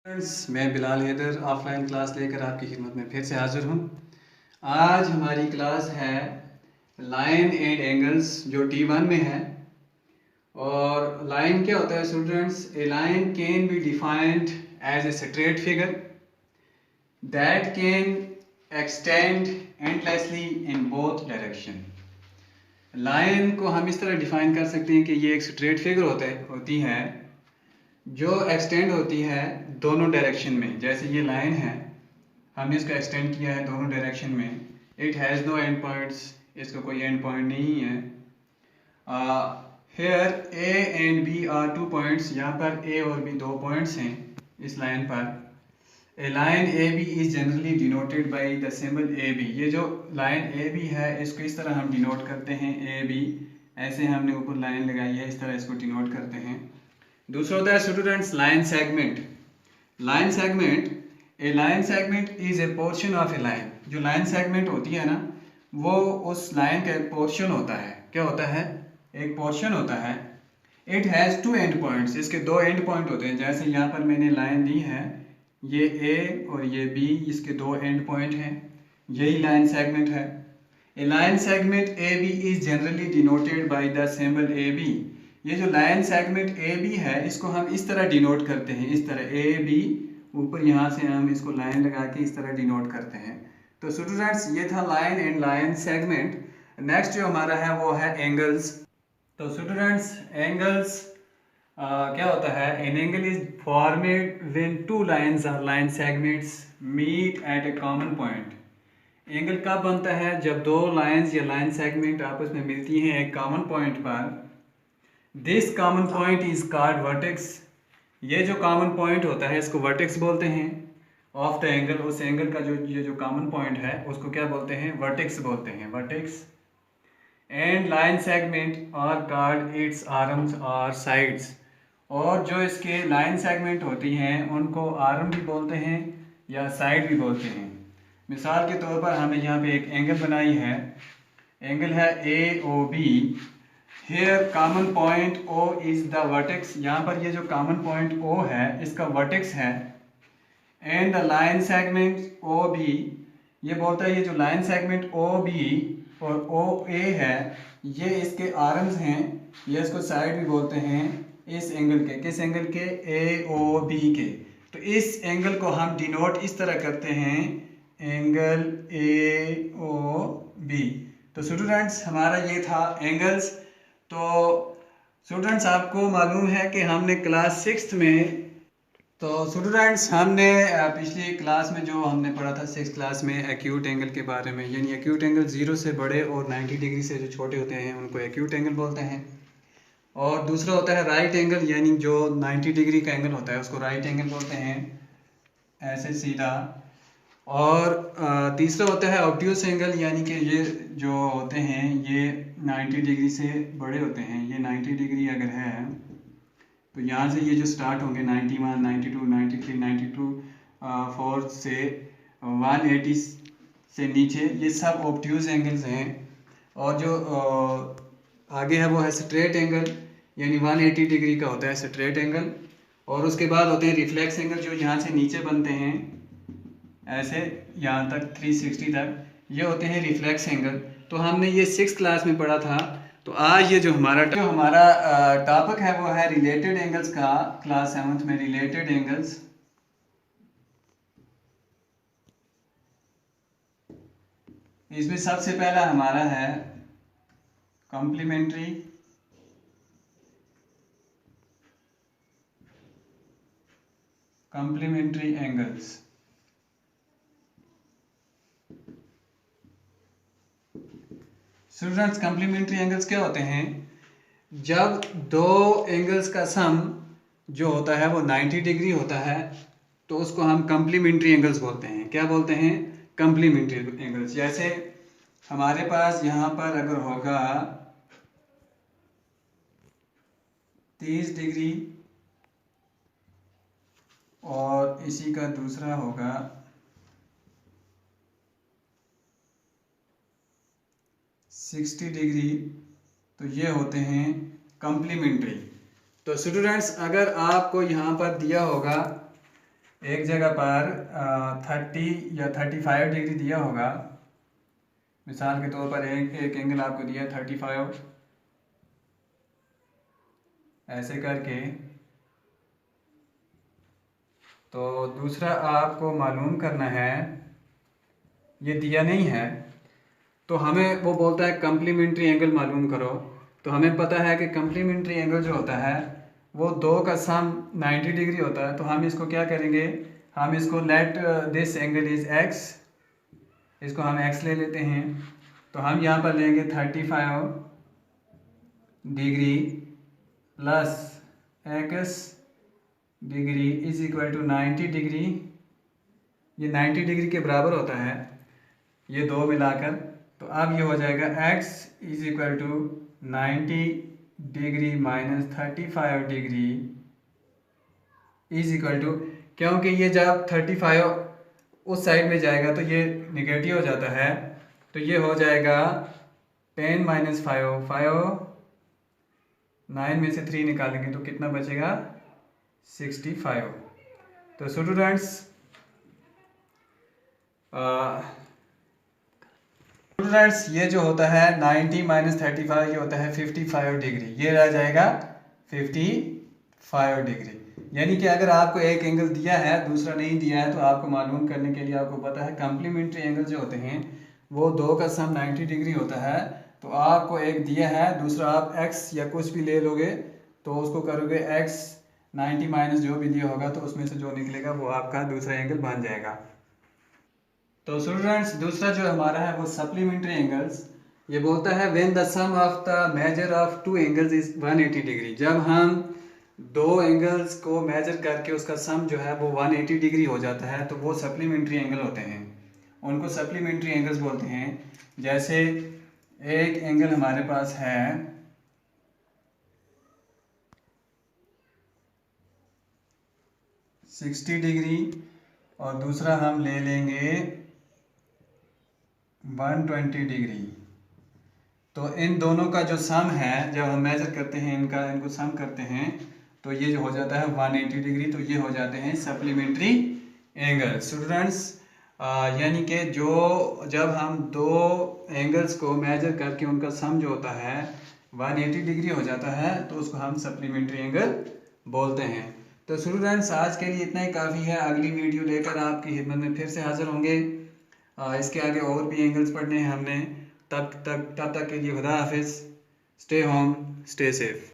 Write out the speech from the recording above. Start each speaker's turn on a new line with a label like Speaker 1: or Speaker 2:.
Speaker 1: Friends, मैं Bilal Haider offline class लेकर आपकी खिदमत में फिर से हाज़िर हूँ। आज हमारी क्लास है लाइन एंड एंगल्स जो T1 में है। और लाइन क्या होता है students? A line can be defined as a straight figure that can extend endlessly in both direction. Line को हम इस तरह डिफाइन कर सकते हैं कि ये एक स्ट्रेट फिगर होती है जो एक्सटेंड होती है दोनों डायरेक्शन में। जैसे ये लाइन है, हमने इसको एक्सटेंड किया है दोनों डायरेक्शन में। It has no end points, इसका कोई एंड पॉइंट नहीं है। Here A and B are 2 points, यहाँ पर ए और बी 2 पॉइंट्स हैं इस लाइन पर। A line A B is generally denoted by the symbol A B. ये जो लाइन ए बी है इसको इस तरह हम डिनोट करते हैं, ए बी ऐसे हमने ऊपर लाइन लगाई है, इस तरह इसको डिनोट करते हैं। दूसरा होता है students line segment. Line segment, A line segment is a portion of A line. जो लाइन सेगमेंट होती है ना, वो उस लाइन का एक पोर्शन होता है। क्या होता है? एक पोर्शन होता है। इट हैज़ 2 एंड पॉइंट्स, इसके 2 एंड पॉइंट होते हैं। जैसे यहाँ पर मैंने लाइन दी है, ये ए और ये बी, इसके 2 एंड पॉइंट हैं। यही लाइन सेगमेंट है। A line segment A B is generally denoted by the symbol A B. ये जो लाइन सेगमेंट ए बी है इसको हम इस तरह डिनोट करते हैं, इस तरह ए बी, ऊपर यहाँ से हम इसको लाइन लगा के इस तरह डिनोट करते हैं। तो स्टूडेंट्स, ये था line and line segment. Next जो हमारा है वो है एंगल्स। तो स्टूडेंट्स, एंगल्स क्या होता है? An angle is formed when 2 lines और line segments meet at a common point. Angle कब बनता है? जब 2 लाइन्स या लाइन सेगमेंट आपस में मिलती हैं एक कॉमन पॉइंट पर। This common point is called vertex. ये जो कॉमन पॉइंट होता है इसको वर्टेक्स बोलते हैं ऑफ द एंगल। उस एंगल का ये जो कॉमन पॉइंट है उसको क्या बोलते हैं? वर्टेक्स बोलते हैं, vertex. And line segment are called its arms और साइड्स। और जो इसके लाइन सेगमेंट होती हैं उनको आर्म भी बोलते हैं या साइड भी बोलते हैं। मिसाल के तौर पर हमने यहाँ पे एक एंगल बनाई है, एंगल है AOB। Here common point O is the vertex. यहाँ पर ये जो कॉमन पॉइंट O है इसका वर्टेक्स है। And the line segment OB, ये बोलता है ये जो लाइन सेगमेंट OB और OA है ये इसके आर्म्स हैं, ये इसको साइड भी बोलते हैं इस एंगल के। किस एंगल के? AOB के। तो इस एंगल को हम डिनोट इस तरह करते हैं, एंगल AOB। तो स्टूडेंट्स, हमारा ये था एंगल्स। तो स्टूडेंट्स, आपको मालूम है कि हमने क्लास 6th में, तो स्टूडेंट्स हमने पिछली क्लास में जो हमने पढ़ा था 6th क्लास में एक्यूट एंगल के बारे में, यानी एक्यूट एंगल 0 से बड़े और 90 डिग्री से जो छोटे होते हैं उनको एक्यूट एंगल बोलते हैं। और दूसरा होता है राइट एंगल, यानी जो 90 डिग्री का एंगल होता है उसको राइट एंगल बोलते हैं, ऐसे सीधा। और तीसरा होता है ऑब्ट्यूस एंगल, यानी कि ये जो होते हैं ये 90 डिग्री से बड़े होते हैं। ये 90 डिग्री अगर है तो यहाँ से ये जो स्टार्ट होंगे 91, 92, 93, 92, 4 से 180 से नीचे, ये सब ऑब्ट्यूस एंगल्स हैं। और जो आगे है वो है स्ट्रेट एंगल, यानी 180 डिग्री का होता है स्ट्रेट एंगल। और उसके बाद होते हैं रिफ्लेक्स एंगल, जो यहाँ से नीचे बनते हैं ऐसे यहाँ तक 360 तक, ये होते हैं रिफ्लेक्स एंगल। तो हमने ये 6th क्लास में पढ़ा था। तो आज ये जो हमारा टॉपिक है वो है रिलेटेड एंगल्स का, क्लास 7th में रिलेटेड एंगल्स। इसमें सबसे पहला हमारा है complementary angles. Students, complementary angles क्या होते हैं? जब 2 एंगल्स का सम जो होता है वो 90 डिग्री होता है तो उसको हम कॉम्प्लीमेंट्री एंगल्स बोलते हैं। क्या बोलते हैं? Complementary angles. जैसे हमारे पास यहाँ पर अगर होगा 30 डिग्री और इसी का दूसरा होगा 60 डिग्री, तो ये होते हैं कॉम्प्लीमेंट्री। तो स्टूडेंट्स, अगर आपको यहाँ पर दिया होगा एक जगह पर 30 या 35 डिग्री दिया होगा, मिसाल के तौर पर एक एंगल आपको दिया 35, ऐसे करके। तो दूसरा आपको मालूम करना है, ये दिया नहीं है तो हमें वो बोलता है कम्प्लीमेंट्री एंगल मालूम करो। तो हमें पता है कि कम्प्लीमेंट्री एंगल जो होता है वो दो का सम 90 डिग्री होता है। तो हम इसको क्या करेंगे, हम इसको let this angle is x, इसको हम एक्स ले लेते हैं। तो हम यहाँ पर लेंगे 35 degree plus x degree is equal to 90 degree. ये 90 डिग्री के बराबर होता है ये दो मिलाकर। तो अब ये हो जाएगा x is equal to 90 degree minus 35 degree is equal to, क्योंकि ये जब 35 उस साइड में जाएगा तो ये निगेटिव हो जाता है। तो ये हो जाएगा 10 माइनस 5, 9 में से 3 निकालेंगे तो कितना बचेगा 65। तो स्टूडेंट्स ये जो होता है 90 माइनस 35 ये होता है 55 डिग्री, ये रह जाएगा 55 डिग्री। यानी कि अगर आपको एक एंगल दिया है दूसरा नहीं दिया है तो आपको मालूम करने के लिए आपको पता है कम्प्लीमेंट्री एंगल जो होते हैं वो दो का सम 90 डिग्री होता है। तो आपको एक दिया है दूसरा आप x या कुछ भी ले लोगे तो उसको करोगे x 90 माइनस जो भी दिया होगा तो उसमें से जो निकलेगा वो आपका दूसरा एंगल बन जाएगा। तो स्टूडेंट्स दूसरा जो हमारा है वो सप्लीमेंट्री एंगल्स, ये बोलता है when the sum of the measure of two angles is 180 degree. जब हम दो एंगल्स को मेजर करके उसका सम जो है वो 180 डिग्री हो जाता है तो वो सप्लीमेंट्री एंगल होते हैं, उनको सप्लीमेंट्री एंगल्स बोलते हैं। जैसे एक एंगल हमारे पास है 60 डिग्री और दूसरा हम ले लेंगे 120 डिग्री। तो इन दोनों का जो सम है जब हम मेजर करते हैं इनको सम करते हैं तो ये जो हो जाता है 180 डिग्री। तो ये हो जाते हैं सप्लीमेंट्री एंगल। स्टूडेंट्स यानी कि जब हम दो एंगल्स को मेजर करके उनका सम जो होता है 180 डिग्री हो जाता है तो उसको हम सप्लीमेंट्री एंगल बोलते हैं। तो स्टूडेंट्स आज के लिए इतना ही काफ़ी है, अगली वीडियो लेकर आपकी खिदमत में फिर से हाजिर होंगे। इसके आगे और भी एंगल्स पढ़ने हैं हमने। तब तक के लिए खुदा हाफिज़, स्टे होम स्टे सेफ।